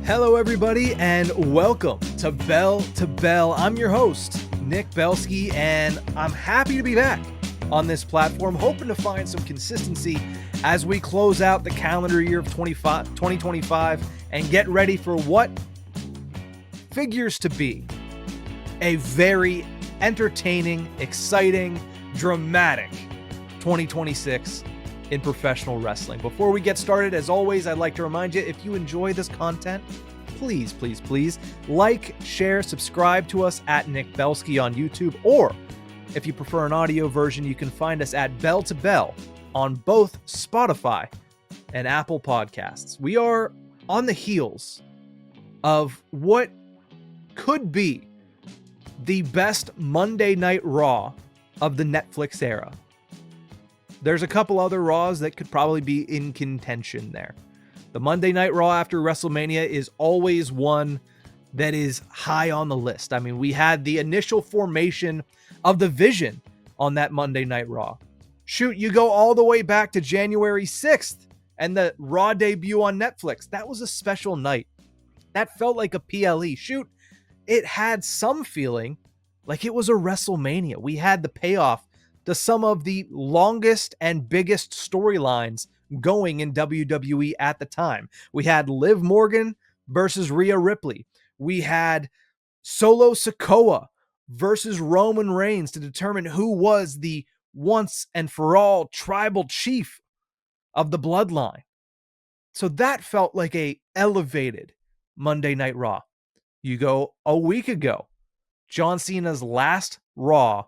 Hello, everybody, and welcome to Bell to Bell. I'm your host, Nick Belsky, and I'm happy to be back on this platform, hoping to find some consistency as we close out the calendar year of 2025 and get ready for what figures to be a very entertaining, exciting, dramatic 2026 in professional wrestling. Before we get started, as always, I'd like to remind you, if you enjoy this content, please like, share, subscribe to us at Nick Belsky on YouTube, or if you prefer an audio version, you can find us at Bell to Bell on both Spotify and Apple Podcasts. We are on the heels of what could be the best Monday Night Raw of the Netflix era. There's a couple other Raws that could probably be in contention there. The Monday Night Raw after WrestleMania is always one that is high on the list. I mean, we had the initial formation of the Vision on that Monday Night Raw. Shoot, you go all the way back to January 6th and the Raw debut on Netflix. That was a special night. That felt like a PLE. Shoot, it had some feeling like it was a WrestleMania. We had the payoff to some of the longest and biggest storylines going in WWE at the time. We had Liv Morgan versus Rhea Ripley. We had Solo Sikoa versus Roman Reigns to determine who was the once and for all tribal chief of the bloodline. So that felt like a elevated Monday Night Raw. You go a week ago, John Cena's last Raw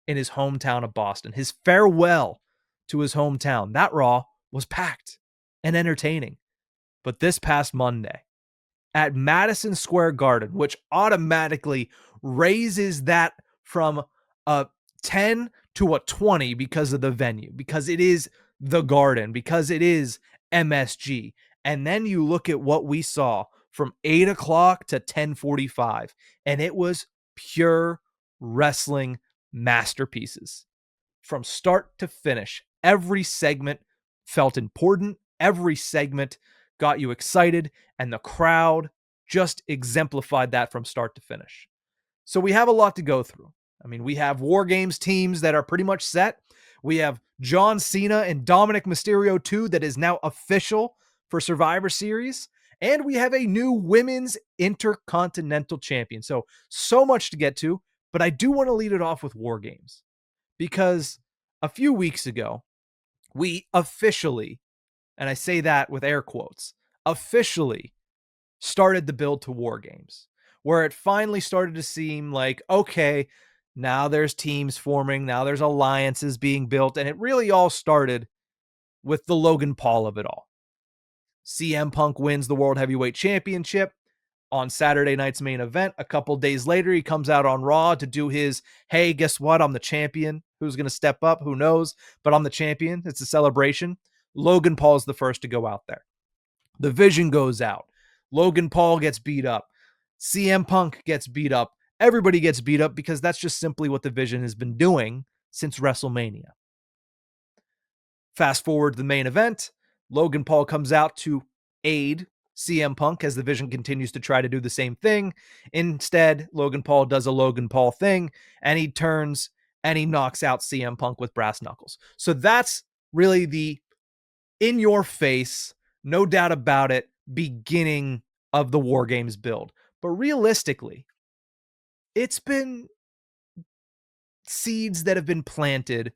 in his hometown of Boston, his farewell to his hometown. That Raw was packed and entertaining. But this past Monday at Madison Square Garden, which automatically raises that from a 10 to a 20 because of the venue, because it is the Garden, because it is MSG. And then you look at what we saw from 8 o'clock to 10:45, and it was pure wrestling masterpieces. From start to finish, every segment felt important. Every segment got you excited, and the crowd just exemplified that from start to finish. So we have a lot to go through. I mean, we have War Games teams that are pretty much set. We have John Cena and Dominic Mysterio 2 that is now official for Survivor Series. And we have a new Women's Intercontinental Champion. So much to get to. But I do want to lead it off with War Games, because a few weeks ago, we officially, and I say that with air quotes, officially started the build to War Games, where it finally started to seem like, okay, now there's teams forming, now there's alliances being built, and it really all started with the Logan Paul of it all. CM Punk wins the World Heavyweight Championship on Saturday night's main event. A couple days later, he comes out on Raw to do his, hey, guess what? I'm the champion. Who's going to step up? Who knows? But I'm the champion. It's a celebration. Logan Paul's the first to go out there. The Vision goes out. Logan Paul gets beat up. CM Punk gets beat up. Everybody gets beat up because that's just simply what the Vision has been doing since WrestleMania. Fast forward to the main event. Logan Paul comes out to aid CM Punk as the Vision continues to try to do the same thing. Instead, Logan Paul does a Logan Paul thing, and he turns and he knocks out CM Punk with brass knuckles. So that's really the in-your-face, no doubt about it, beginning of the War Games build. But realistically, it's been seeds that have been planted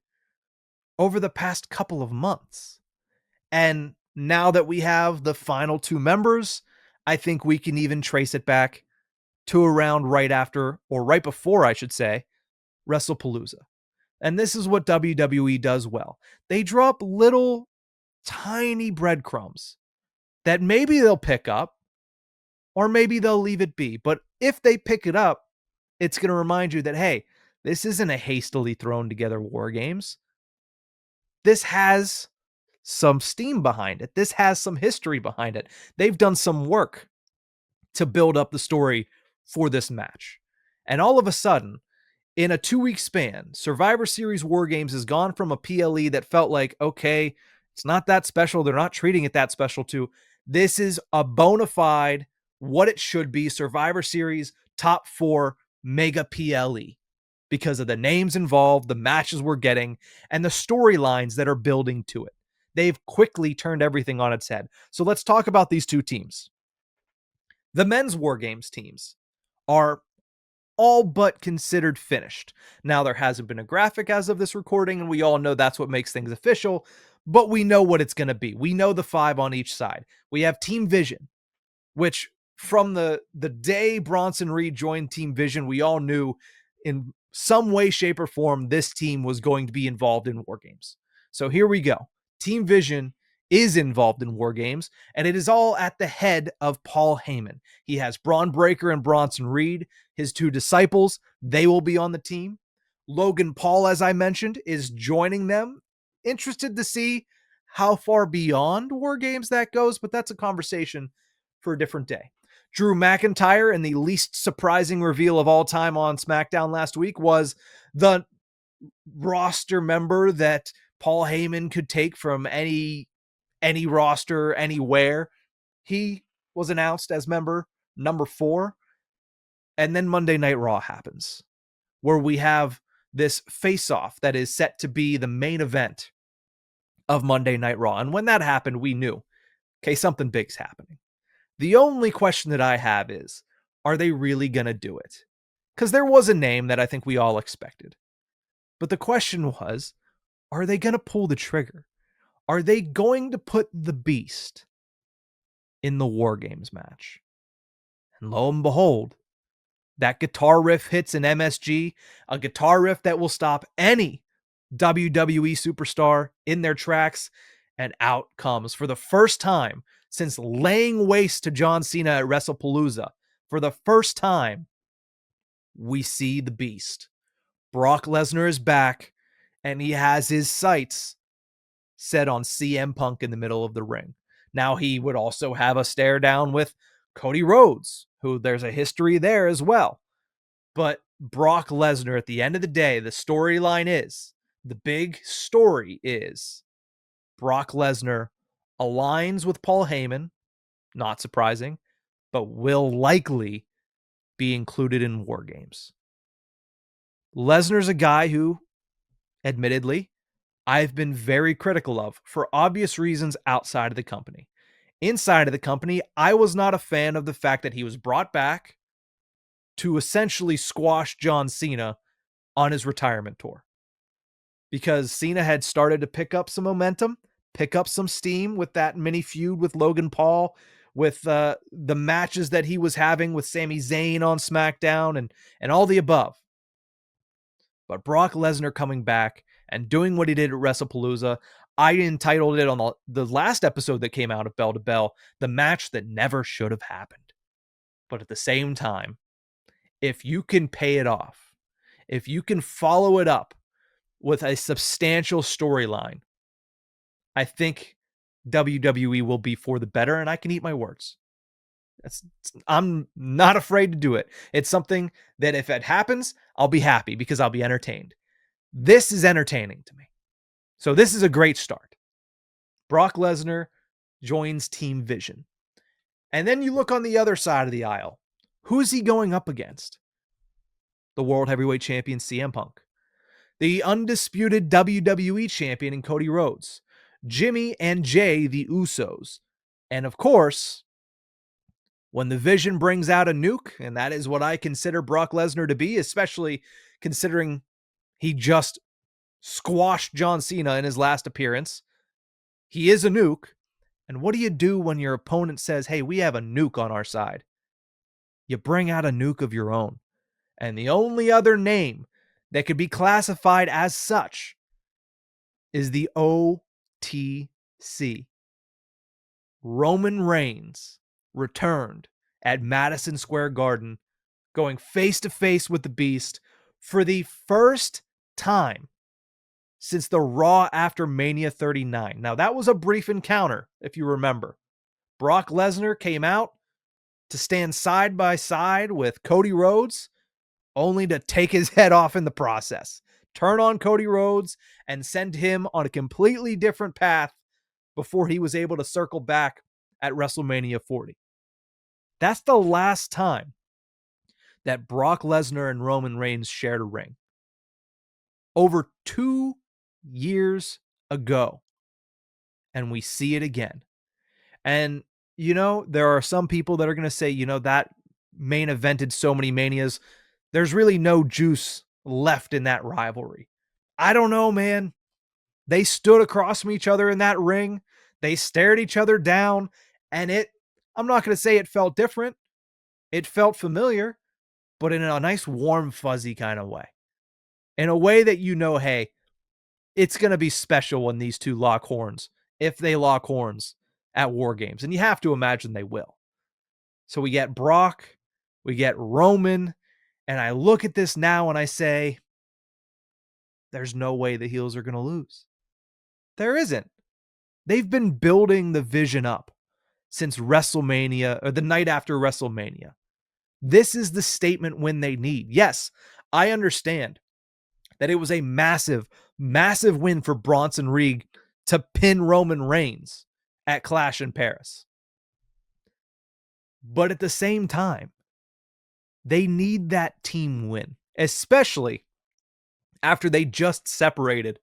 over the past couple of months. And now that we have the final two members, I think we can even trace it back to around right after, or right before, I should say, WrestlePalooza. And this is what WWE does well. They drop little tiny breadcrumbs that maybe they'll pick up, or maybe they'll leave it be. But if they pick it up, it's going to remind you that, hey, this isn't a hastily thrown together War Games. This has some steam behind it. This has some history behind it. They've done some work to build up the story for this match. And all of a sudden, in a 2-week span, Survivor Series War Games has gone from a PLE that felt like, okay, it's not that special. They're not treating it that special to. This is a bona fide what it should be: Survivor Series top 4 mega PLE, because of the names involved, the matches we're getting, and the storylines that are building to it. They've quickly turned everything on its head. So let's talk about these two teams. The men's War Games teams are all but considered finished. Now, there hasn't been a graphic as of this recording, and we all know that's what makes things official, but we know what it's going to be. We know the 5 on each side. We have Team Vision, which from the day Bronson Reed joined Team Vision, we all knew in some way, shape, or form this team was going to be involved in War Games. So here we go. Team Vision is involved in War Games, and it is all at the head of Paul Heyman. He has Braun Breaker and Bronson Reed, his 2 disciples. They will be on the team. Logan Paul, as I mentioned, is joining them. Interested to see how far beyond War Games that goes, but that's a conversation for a different day. Drew McIntyre, and the least surprising reveal of all time on SmackDown last week, was the roster member that Paul Heyman could take from any roster, anywhere. He was announced as member number 4. And then Monday Night Raw happens, where we have this face-off that is set to be the main event of Monday Night Raw. And when that happened, we knew, okay, something big's happening. The only question that I have is, are they really going to do it? Because there was a name that I think we all expected. But the question was, are they going to pull the trigger? Are they going to put the Beast in the War Games match? And lo and behold, that guitar riff hits an MSG, a guitar riff that will stop any WWE superstar in their tracks, and out comes, for the first time since laying waste to John Cena at WrestlePalooza, for the first time, we see the Beast. Brock Lesnar is back, and he has his sights set on CM Punk in the middle of the ring. Now, he would also have a stare down with Cody Rhodes, who there's a history there as well. But Brock Lesnar, at the end of the day, the storyline is, the big story is, Brock Lesnar aligns with Paul Heyman, not surprising, but will likely be included in War Games. Lesnar's a guy who, admittedly, I've been very critical of for obvious reasons outside of the company. Inside of the company, I was not a fan of the fact that he was brought back to essentially squash John Cena on his retirement tour. Because Cena had started to pick up some momentum, pick up some steam with that mini feud with Logan Paul, with the matches that he was having with Sami Zayn on SmackDown, and all the above. But Brock Lesnar coming back and doing what he did at WrestlePalooza, I entitled it on the last episode that came out of Bell to Bell, the match that never should have happened. But at the same time, if you can pay it off, if you can follow it up with a substantial storyline, I think WWE will be for the better, and I can eat my words. I'm not afraid to do it. It's something that if it happens, I'll be happy because I'll be entertained. This is entertaining to me. So this is a great start. Brock Lesnar joins Team Vision. And then you look on the other side of the aisle. Who's he going up against? The World Heavyweight Champion CM Punk. The undisputed WWE Champion in Cody Rhodes. Jimmy and Jay, the Usos. And of course, when the Vision brings out a nuke, and that is what I consider Brock Lesnar to be, especially considering he just squashed John Cena in his last appearance. He is a nuke. And what do you do when your opponent says, hey, we have a nuke on our side? You bring out a nuke of your own. And the only other name that could be classified as such is the OTC. Roman Reigns returned at Madison Square Garden, going face to face with the Beast for the first time since the Raw after Mania 39. Now, that was a brief encounter, if you remember. Brock Lesnar came out to stand side by side with Cody Rhodes, only to take his head off in the process, turn on Cody Rhodes, and send him on a completely different path before he was able to circle back at WrestleMania 40. That's the last time that Brock Lesnar and Roman Reigns shared a ring. Over 2 years ago. And we see it again. And, there are some people that are going to say, that main evented so many manias. There's really no juice left in that rivalry. I don't know, man. They stood across from each other in that ring. They stared each other down. And I'm not going to say it felt different. It felt familiar, but in a nice, warm, fuzzy kind of way. In a way that hey, it's going to be special when these two lock horns, if they lock horns at War Games. And you have to imagine they will. So we get Brock, we get Roman, and I look at this now and I say, there's no way the heels are going to lose. There isn't. They've been building the vision up since WrestleMania, or the night after WrestleMania. This is the statement win they need. Yes, I understand that it was a massive, massive win for Bronson Reed to pin Roman Reigns at Clash in Paris. But at the same time, they need that team win, especially after they just separated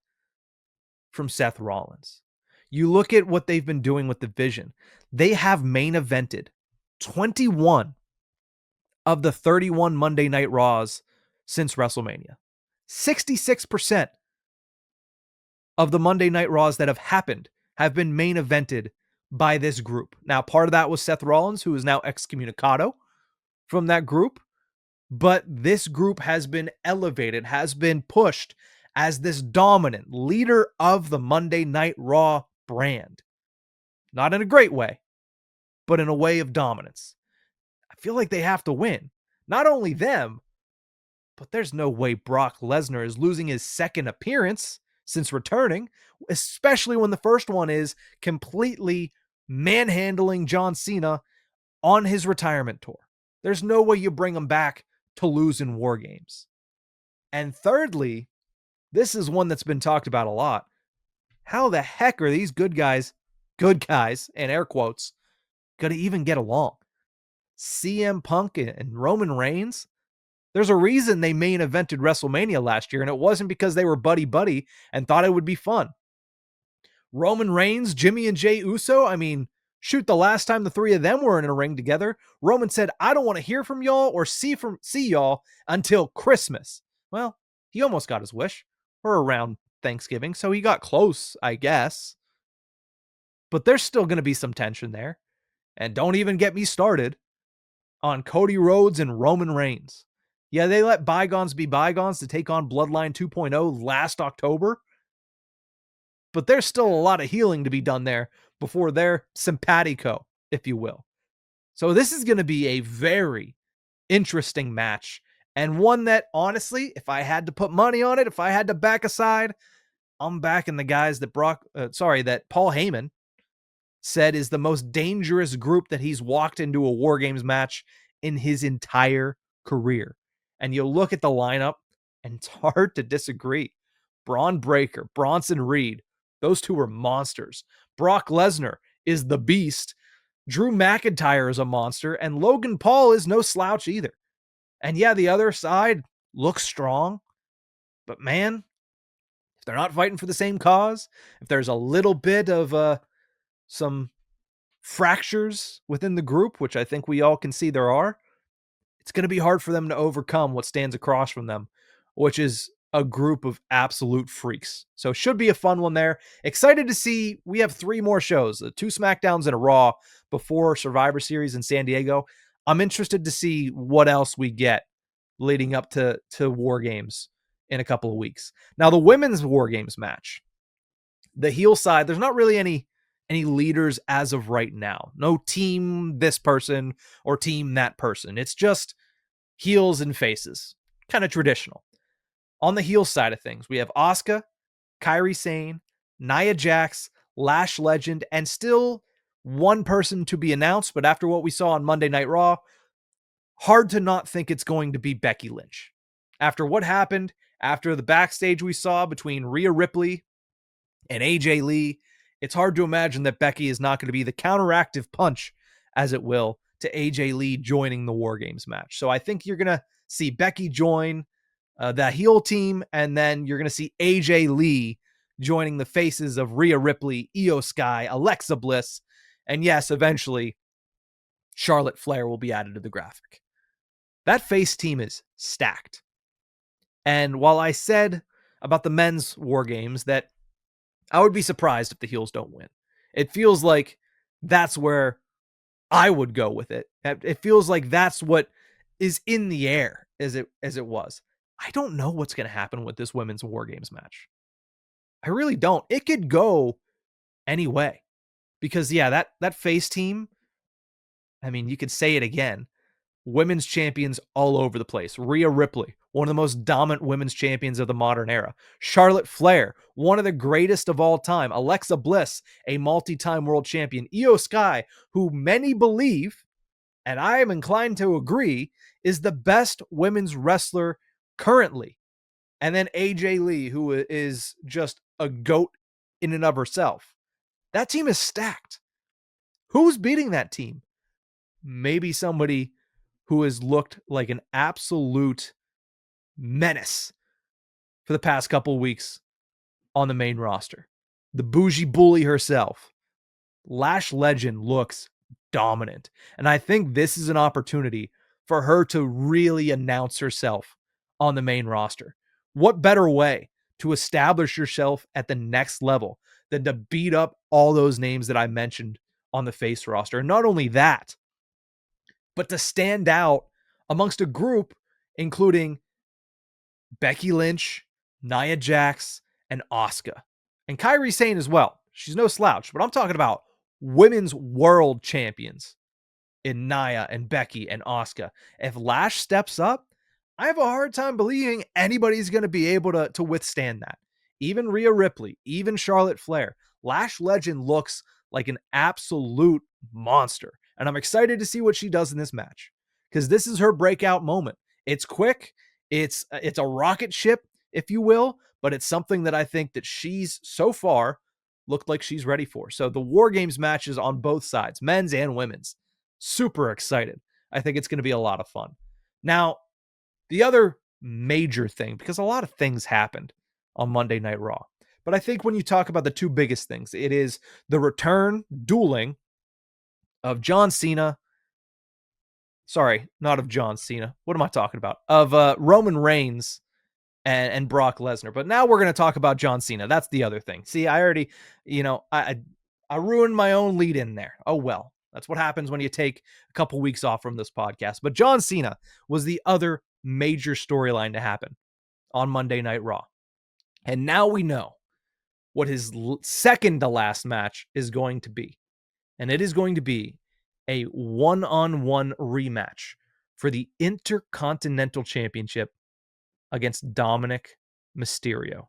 from Seth Rollins. You look at what they've been doing with the Vision. They have main evented 21 of the 31 Monday Night Raws since WrestleMania. 66% of the Monday Night Raws that have happened have been main evented by this group. Now, part of that was Seth Rollins, who is now excommunicado from that group. But this group has been elevated, has been pushed as this dominant leader of the Monday Night Raw brand. Not in a great way, but in a way of dominance. I feel like they have to win. Not only them, but there's no way Brock Lesnar is losing his second appearance since returning, especially when the first one is completely manhandling John Cena on his retirement tour. There's no way you bring him back to lose in War Games. And thirdly, this is one that's been talked about a lot. How the heck are these good guys, in air quotes, going to even get along? CM Punk and Roman Reigns? There's a reason they main evented WrestleMania last year, and it wasn't because they were buddy-buddy and thought it would be fun. Roman Reigns, Jimmy and Jey Uso, shoot, the last time the three of them were in a ring together, Roman said, I don't want to hear from y'all or see y'all until Christmas. Well, he almost got his wish, or around Thanksgiving, so he got close, I guess. But there's still going to be some tension there. And don't even get me started on Cody Rhodes and Roman Reigns. Yeah, they let bygones be bygones to take on Bloodline 2.0 last October. But there's still a lot of healing to be done there before they're simpatico, if you will. So this is going to be a very interesting match, and one that, honestly, if I had to put money on it, if I had to back a side, I'm backing the guys that that Paul Heyman said is the most dangerous group that he's walked into a War Games match in his entire career. And you look at the lineup, and it's hard to disagree. Braun Breaker, Bronson Reed, those two are monsters. Brock Lesnar is the beast. Drew McIntyre is a monster, and Logan Paul is no slouch either. And yeah, the other side looks strong, but man, if they're not fighting for the same cause, if there's a little bit of some fractures within the group, which I think we all can see there are, it's going to be hard for them to overcome what stands across from them, which is a group of absolute freaks. So it should be a fun one there. Excited to see. We have 3 more shows, 2 Smackdowns and a Raw before Survivor Series in San Diego. I'm interested to see what else we get leading up to War Games in a couple of weeks. Now, the women's War Games match, the heel side, there's not really any leaders as of right now. No team this person or team that person. It's just heels and faces. Kind of traditional. On the heel side of things, we have Asuka, Kairi Sane, Nia Jax, Lash Legend, and still one person to be announced, but after what we saw on Monday Night Raw, hard to not think it's going to be Becky Lynch. After what happened, after the backstage we saw between Rhea Ripley and AJ Lee, it's hard to imagine that Becky is not going to be the counteractive punch, as it will, to AJ Lee joining the War Games match. So I think you're going to see Becky join the heel team, and then you're going to see AJ Lee joining the faces of Rhea Ripley, Io Sky, Alexa Bliss, and yes, eventually Charlotte Flair will be added to the graphic. That face team is stacked. And while I said about the men's War Games that I would be surprised if the heels don't win, it feels like that's where I would go with it. It feels like that's what is in the air as it was. I don't know what's going to happen with this women's War Games match. I really don't. It could go any way because that face team, I mean, you could say it again. Women's champions all over the place. Rhea Ripley, one of the most dominant women's champions of the modern era. Charlotte Flair, one of the greatest of all time. Alexa Bliss, a multi-time world champion. Io Sky, who many believe, and I am inclined to agree, is the best women's wrestler currently. And then AJ Lee, who is just a goat in and of herself. That team is stacked. Who's beating that team? Maybe somebody who has looked like an absolute menace for the past couple of weeks on the main roster. The bougie bully herself. Lash Legend looks dominant. And I think this is an opportunity for her to really announce herself on the main roster. What better way to establish yourself at the next level than to beat up all those names that I mentioned on the face roster? And not only that, but to stand out amongst a group including Becky Lynch, Nia Jax, and Asuka. And Kairi Sane as well. She's no slouch, but I'm talking about women's world champions in Nia and Becky and Asuka. If Lash steps up, I have a hard time believing anybody's going to be able to withstand that. Even Rhea Ripley, even Charlotte Flair. Lash Legend looks like an absolute monster. And I'm excited to see what she does in this match because this is her breakout moment. It's quick. It's a rocket ship, if you will, but it's something that I think that she's so far looked like she's ready for. So the War Games matches on both sides, men's and women's, super excited. I think it's going to be a lot of fun. Now, the other major thing, because a lot of things happened on Monday Night Raw, but I think when you talk about the two biggest things, it is the return dueling of John Cena. Sorry, not of John Cena. What am I talking about? Of Roman Reigns and Brock Lesnar. But now we're going to talk about John Cena. That's the other thing. See, I already, I ruined my own lead in there. Oh, well, that's what happens when you take a couple weeks off from this podcast. But John Cena was the other major storyline to happen on Monday Night Raw. And now we know what his second to last match is going to be. And it is going to be a one-on-one rematch for the Intercontinental Championship against Dominic Mysterio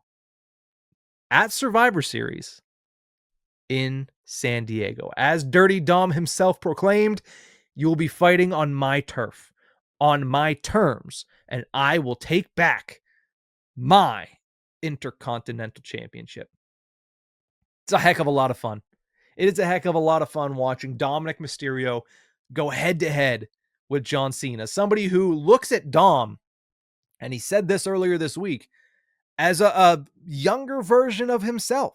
at Survivor Series in San Diego. As Dirty Dom himself proclaimed, you will be fighting on my turf, on my terms, and I will take back my Intercontinental Championship. It's a heck of a lot of fun. It is a heck of a lot of fun watching Dominic Mysterio go head-to-head with John Cena, somebody who looks at Dom, and he said this earlier this week, as a younger version of himself.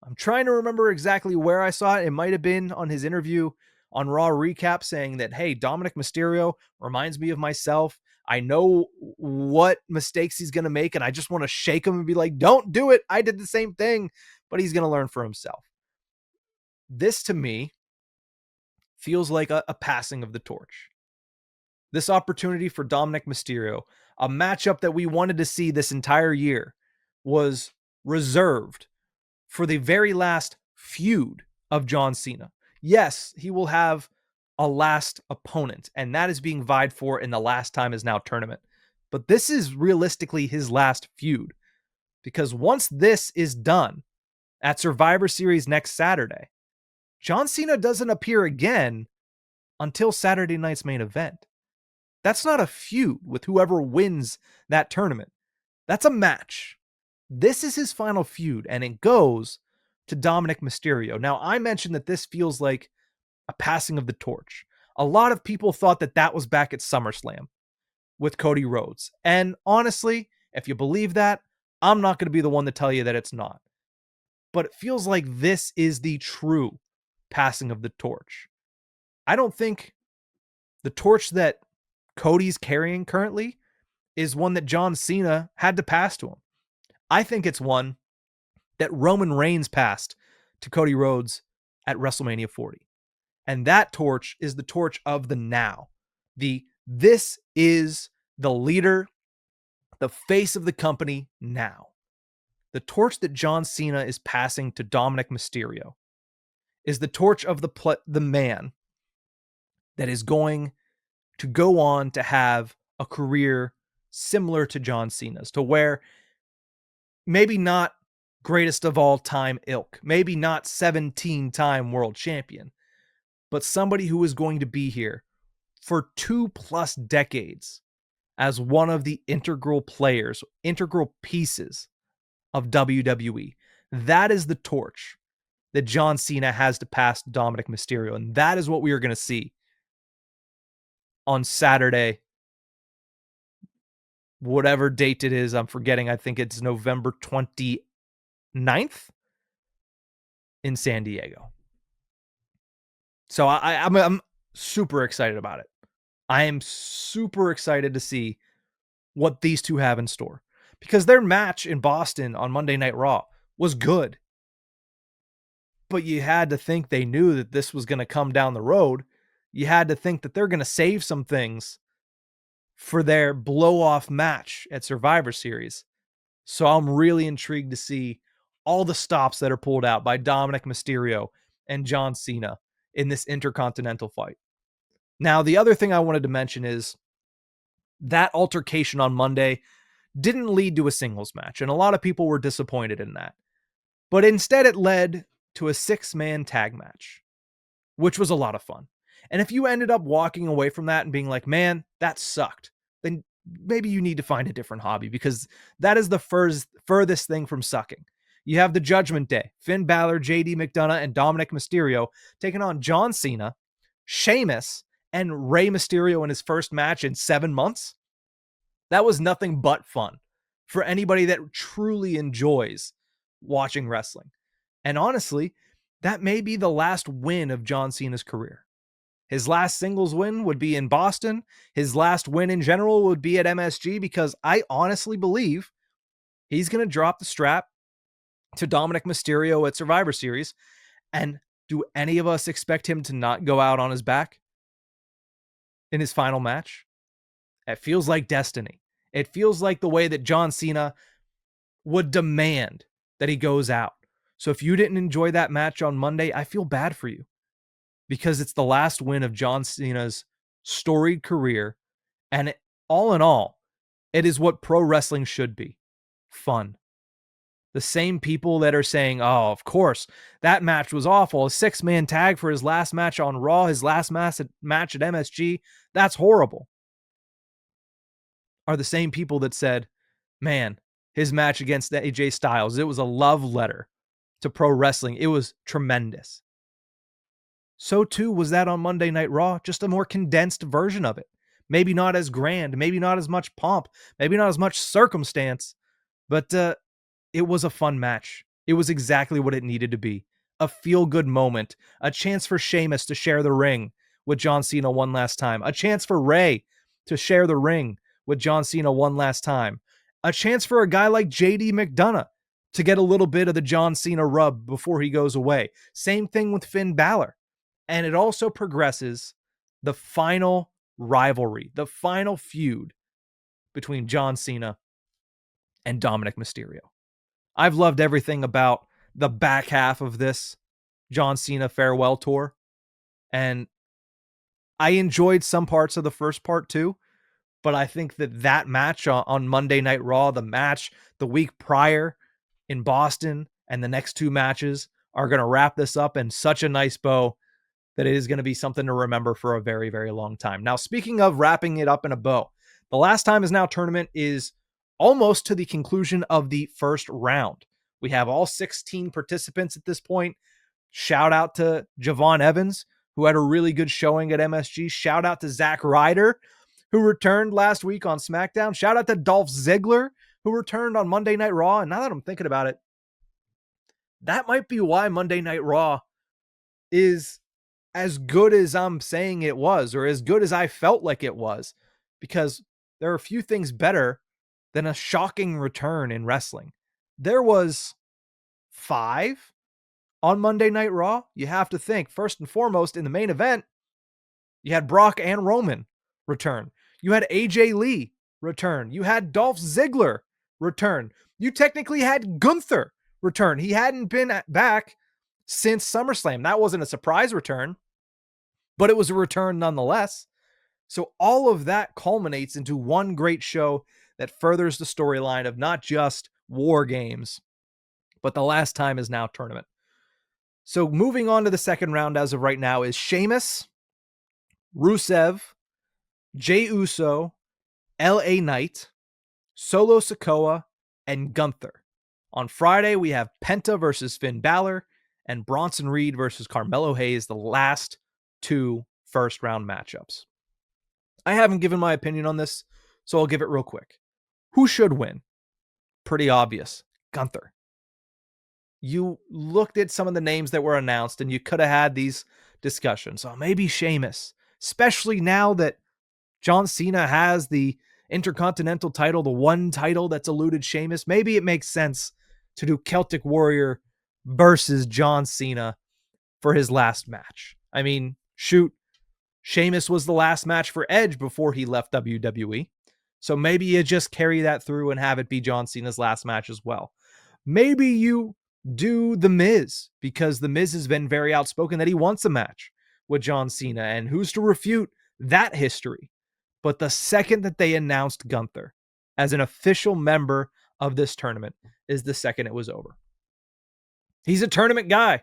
I'm trying to remember exactly where I saw it. It might have been on his interview on Raw Recap saying that, hey, Dominic Mysterio reminds me of myself. I know what mistakes he's going to make, and I just want to shake him and be like, don't do it. I did the same thing, but he's going to learn for himself. This, to me, feels like a passing of the torch. This opportunity for Dominic Mysterio, a matchup that we wanted to see this entire year, was reserved for the very last feud of John Cena. Yes, he will have a last opponent, and that is being vied for in the Last Time Is Now tournament. But this is realistically his last feud, because once this is done at Survivor Series next Saturday, John Cena doesn't appear again until Saturday night's main event. That's not a feud with whoever wins that tournament. That's a match. This is his final feud, and it goes to Dominic Mysterio. Now, I mentioned that this feels like a passing of the torch. A lot of people thought that that was back at SummerSlam with Cody Rhodes. And honestly, if you believe that, I'm not going to be the one to tell you that it's not. But it feels like this is the true passing of the torch. I don't think the torch that Cody's carrying currently is one that John Cena had to pass to him. I think it's one that Roman Reigns passed to Cody Rhodes at WrestleMania 40. And that torch is the torch of the now. This is the leader, the face of the company now. The torch that John Cena is passing to Dominic Mysterio is the torch of the man that is going to go on to have a career similar to John Cena's, to where maybe not greatest of all time ilk, maybe not 17-time world champion, but somebody who is going to be here for 2+ decades as one of the integral players, integral pieces of WWE. That is the torch that John Cena has to pass to Dominic Mysterio. And that is what we are going to see on Saturday, whatever date it is. I'm forgetting. I think it's November 29th in San Diego. So I'm super excited about it. I am super excited to see what these two have in store, because their match in Boston on Monday Night Raw was good. But you had to think they knew that this was going to come down the road. You had to think that they're going to save some things for their blow-off match at Survivor Series. So I'm really intrigued to see all the stops that are pulled out by Dominic Mysterio and John Cena in this Intercontinental fight. Now, the other thing I wanted to mention is that altercation on Monday didn't lead to a singles match, and a lot of people were disappointed in that. But instead, it led to a 6-man tag match, which was a lot of fun. And if you ended up walking away from that and being like, man, that sucked, then maybe you need to find a different hobby, because that is the furthest thing from sucking. You have the Judgment Day, Finn Balor, JD McDonough, and Dominic Mysterio taking on John Cena, Sheamus, and Rey Mysterio in his first match in 7 months. That was nothing but fun for anybody that truly enjoys watching wrestling. And honestly, that may be the last win of John Cena's career. His last singles win would be in Boston. His last win in general would be at MSG, because I honestly believe he's going to drop the strap to Dominic Mysterio at Survivor Series. And do any of us expect him to not go out on his back in his final match? It feels like destiny. It feels like the way that John Cena would demand that he goes out. So if you didn't enjoy that match on Monday, I feel bad for you, because it's the last win of John Cena's storied career. And all in all, it is what pro wrestling should be: fun. The same people that are saying, oh, of course, that match was awful, a 6-man tag for his last match on Raw, his last match at MSG, that's horrible, are the same people that said, man, his match against AJ Styles, it was a love letter to pro wrestling. It was tremendous. So too was that on Monday Night Raw, just a more condensed version of it. Maybe not as grand, maybe not as much pomp, maybe not as much circumstance, but it was a fun match. It was exactly what it needed to be. A feel-good moment, a chance for Sheamus to share the ring with John Cena one last time, a chance for Rey to share the ring with John Cena one last time, a chance for a guy like JD McDonough to get a little bit of the John Cena rub before he goes away. Same thing with Finn Balor. And it also progresses the final rivalry, the final feud between John Cena and Dominic Mysterio. I've loved everything about the back half of this John Cena farewell tour, and I enjoyed some parts of the first part too, but I think that match on Monday Night Raw, the match the week prior in Boston, and the next 2 matches are going to wrap this up in such a nice bow that it is going to be something to remember for a very, very long time. Now, speaking of wrapping it up in a bow, the Last Time Is Now tournament is almost to the conclusion of the first round. We have all 16 participants at this point. Shout out to Javon Evans, who had a really good showing at MSG. Shout out to Zack Ryder, who returned last week on SmackDown. Shout out to Dolph Ziggler, who returned on Monday Night Raw. And now that I'm thinking about it, that might be why Monday Night Raw is as good as I'm saying it was, or as good as I felt like it was, because there are a few things better than a shocking return in wrestling. There was 5 on Monday Night Raw. You have to think, first and foremost, in the main event, you had Brock and Roman return. You had AJ Lee return. You had Dolph Ziggler return. You technically had Gunther return. He hadn't been back since SummerSlam. That wasn't a surprise return, but it was a return nonetheless. So all of that culminates into one great show that furthers the storyline of not just War Games, but the last time is now tournament. So moving on to the second round as of right now is Sheamus, Rusev, Jey Uso, LA Knight, Solo Sikoa, and Gunther. On Friday, we have Penta versus Finn Balor and Bronson Reed versus Carmelo Hayes, the last 2 first-round matchups. I haven't given my opinion on this, so I'll give it real quick. Who should win? Pretty obvious. Gunther. You looked at some of the names that were announced, and you could have had these discussions. Oh, maybe Sheamus, especially now that John Cena has the Intercontinental title, the one title that's eluded Sheamus. Maybe it makes sense to do Celtic Warrior versus John Cena for his last match. I mean, shoot, Sheamus was the last match for Edge before he left WWE. So maybe you just carry that through and have it be John Cena's last match as well. Maybe you do The Miz, because The Miz has been very outspoken that he wants a match with John Cena, and who's to refute that history? But the second that they announced Gunther as an official member of this tournament is the second it was over. He's a tournament guy.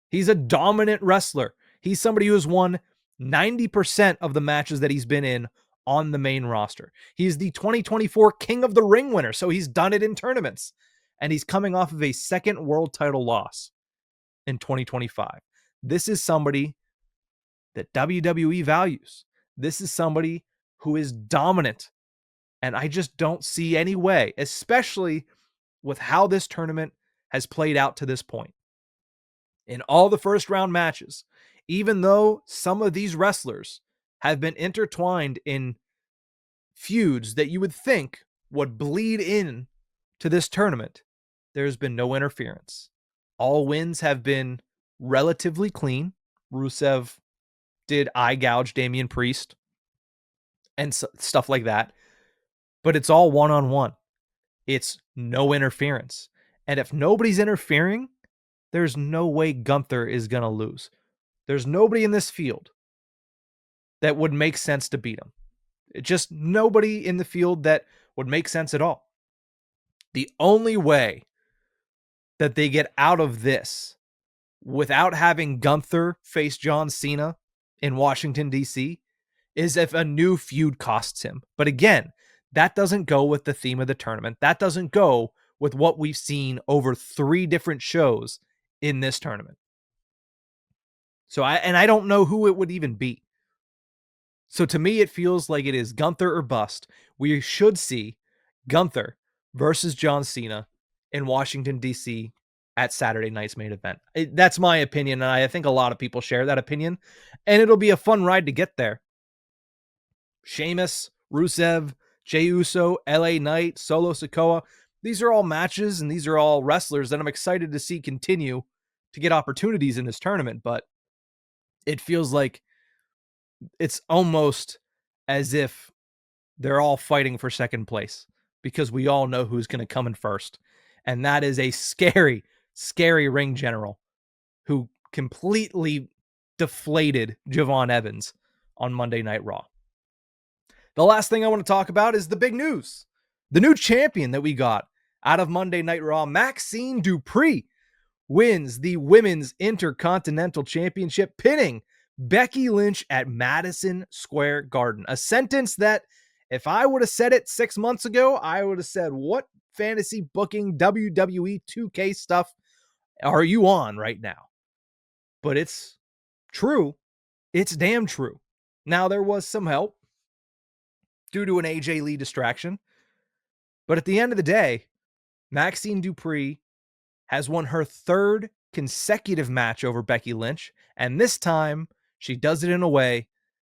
He's a dominant wrestler. He's somebody who has won 90% of the matches that he's been in on the main roster. He's the 2024 King of the Ring winner, so he's done it in tournaments. And he's coming off of a second world title loss in 2025. This is somebody that WWE values. This is somebody who is dominant. And I just don't see any way, especially with how this tournament has played out to this point. In all the first round matches, even though some of these wrestlers have been intertwined in feuds that you would think would bleed in to this tournament, there's been no interference. All wins have been relatively clean. Rusev did eye gouge Damian Priest and stuff like that. But it's all one-on-one. It's no interference. And if nobody's interfering, there's no way Gunther is going to lose. There's nobody in this field that would make sense to beat him. Just nobody in the field that would make sense at all. The only way that they get out of this without having Gunther face John Cena in Washington, D.C., is if a new feud costs him. But again, that doesn't go with the theme of the tournament. That doesn't go with what we've seen over 3 different shows in this tournament. So I don't know who it would even be. So to me, it feels like it is Gunther or bust. We should see Gunther versus John Cena in Washington, D.C. at Saturday night's main event. That's my opinion, and I think a lot of people share that opinion. And it'll be a fun ride to get there. Sheamus, Rusev, Jey Uso, LA Knight, Solo Sikoa. These are all matches, and these are all wrestlers that I'm excited to see continue to get opportunities in this tournament. But it feels like it's almost as if they're all fighting for second place, because we all know who's going to come in first. And that is a scary, scary ring general who completely deflated Javon Evans on Monday Night Raw. The last thing I want to talk about is the big news. The new champion that we got out of Monday Night Raw, Maxine Dupree, wins the Women's Intercontinental Championship, pinning Becky Lynch at Madison Square Garden. A sentence that, if I would have said it 6 months ago, I would have said, what fantasy booking WWE 2K stuff are you on right now? But it's true. It's damn true. Now, there was some help due to an AJ Lee distraction, but at the end of the day, Maxine Dupree has won her third consecutive match over Becky Lynch, and this time she does it in a way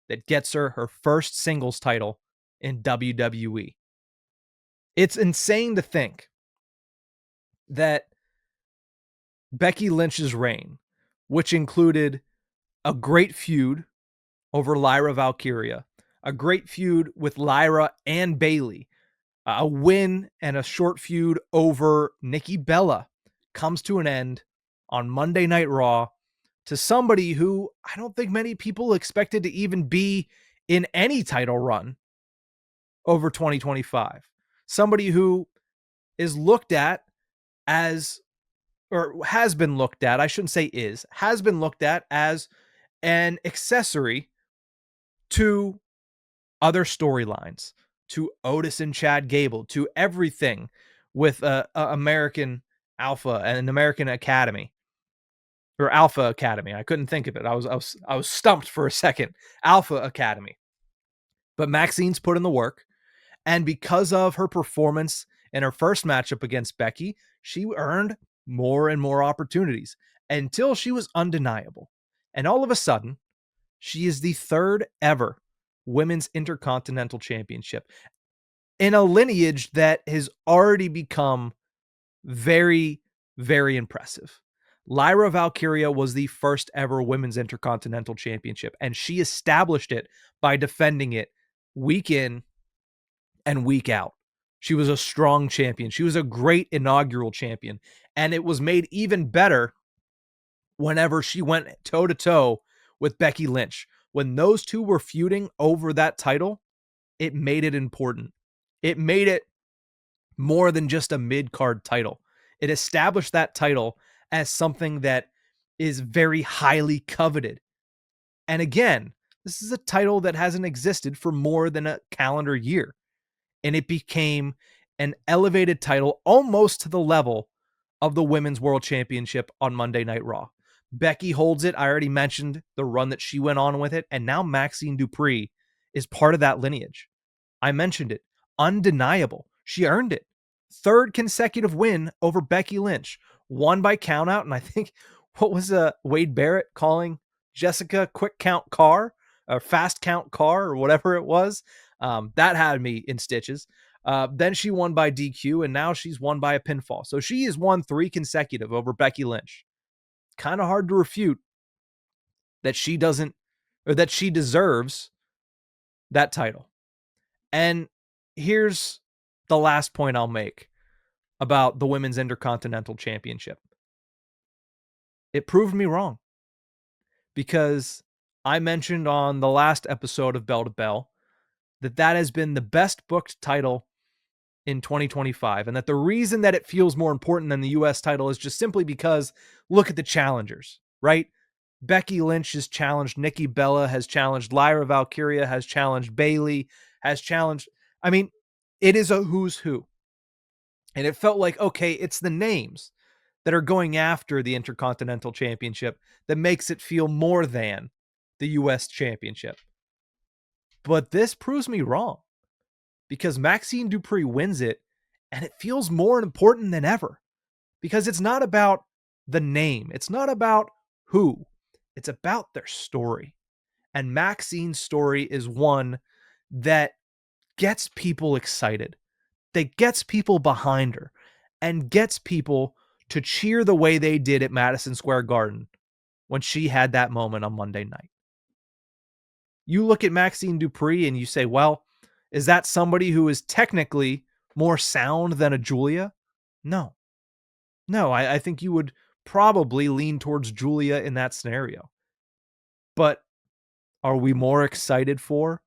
that gets her her first singles title in WWE. It's insane to think that Becky Lynch's reign, which included a great feud over Lyra Valkyria, a great feud with Lyra and Bayley, a win and a short feud over Nikki Bella, comes to an end on Monday Night Raw to somebody who I don't think many people expected to even be in any title run over 2025. Somebody who is looked at as, or has been looked at, I shouldn't say is, has been looked at as an accessory to other storylines, to Otis and Chad Gable, to everything with American Alpha and an American Academy, or Alpha Academy. I couldn't think of it. I was stumped for a second. Alpha Academy. But Maxine's put in the work, and because of her performance in her first matchup against Becky, she earned more and more opportunities until she was undeniable. And all of a sudden, she is the third ever Women's Intercontinental Championship in a lineage that has already become very, very impressive. Lyra Valkyria was the first ever Women's Intercontinental Championship, and she established it by defending it week in and week out. She was a strong champion. She was a great inaugural champion, and it was made even better whenever she went toe to toe with Becky Lynch. When those two were feuding over that title, it made it important. It made it more than just a mid-card title. It established that title as something that is very highly coveted. And again, this is a title that hasn't existed for more than a calendar year. And it became an elevated title almost to the level of the Women's World Championship on Monday Night Raw. Becky holds it. I already mentioned the run that she went on with it. And now Maxine Dupree is part of that lineage. I mentioned it. Undeniable. She earned it. Third consecutive win over Becky Lynch. Won by countout. And I think, what was Wade Barrett calling Jessica Quick Count Carr? Or Fast Count Carr, or whatever it was. That had me in stitches. Then she won by DQ, and now she's won by a pinfall. So she has won 3 consecutive over Becky Lynch. Kind of hard to refute that she doesn't, or that she deserves that title. And here's the last point I'll make about the Women's Intercontinental Championship. It proved me wrong, because I mentioned on the last episode of Bell to Bell that has been the best booked title in 2025, and that the reason that it feels more important than the US title is just simply because look at the challengers, right? Becky Lynch has challenged Nikki Bella, has challenged Lyra Valkyria, has challenged Bayley, has challenged, I mean, it is a who's who. And it felt like, okay, it's the names that are going after the Intercontinental Championship that makes it feel more than the US Championship. But this proves me wrong, because Maxine Dupree wins it, and it feels more important than ever, because it's not about the name. It's not about who. It's about their story. And Maxine's story is one that gets people excited, that gets people behind her, and gets people to cheer the way they did at Madison Square Garden when she had that moment on Monday night. You look at Maxine Dupree and you say, well, is that somebody who is technically more sound than a Julia? No. No, I think you would probably lean towards Julia in that scenario. But are we more excited for,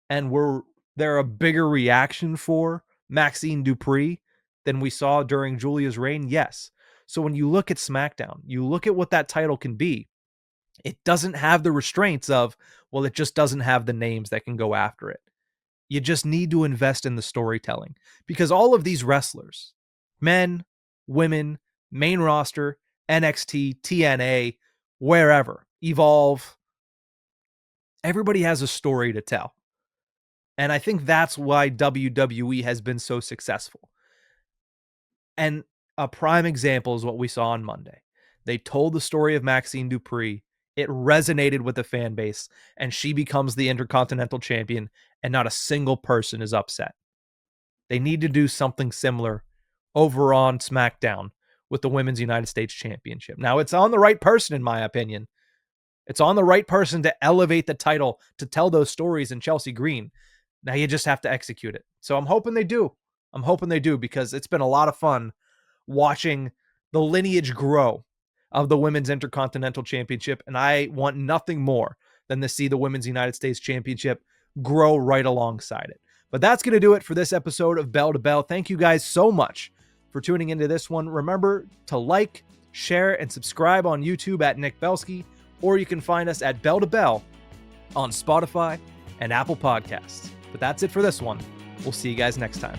and were there a bigger reaction for Maxine Dupree than we saw during Julia's reign? Yes. So when you look at SmackDown, you look at what that title can be, it doesn't have the restraints of, well, it just doesn't have the names that can go after it. You just need to invest in the storytelling, because all of these wrestlers, men, women, main roster, NXT, TNA, wherever, Evolve, Everybody has a story to tell. And I think that's why WWE has been so successful. And a prime example is what we saw on Monday. They told the story of Maxine Dupree. It resonated with the fan base, and she becomes the Intercontinental Champion, and not a single person is upset. They need to do something similar over on Smackdown with the Women's United States Championship. Now, it's on the right person, in my opinion. It's on the right person to elevate the title, to tell those stories in Chelsea Green. Now you just have to execute it. So I'm hoping they do. I'm hoping they do, because it's been a lot of fun watching the lineage grow of the Women's Intercontinental Championship, and I want nothing more than to see the Women's United States Championship grow right alongside it. But that's going to do it for this episode of Bell to Bell. Thank you guys so much for tuning into this one. Remember to like, share, and subscribe on YouTube at Nick Belsky, or you can find us at Bell to Bell on Spotify and Apple Podcasts. But that's it for this one. We'll see you guys next time.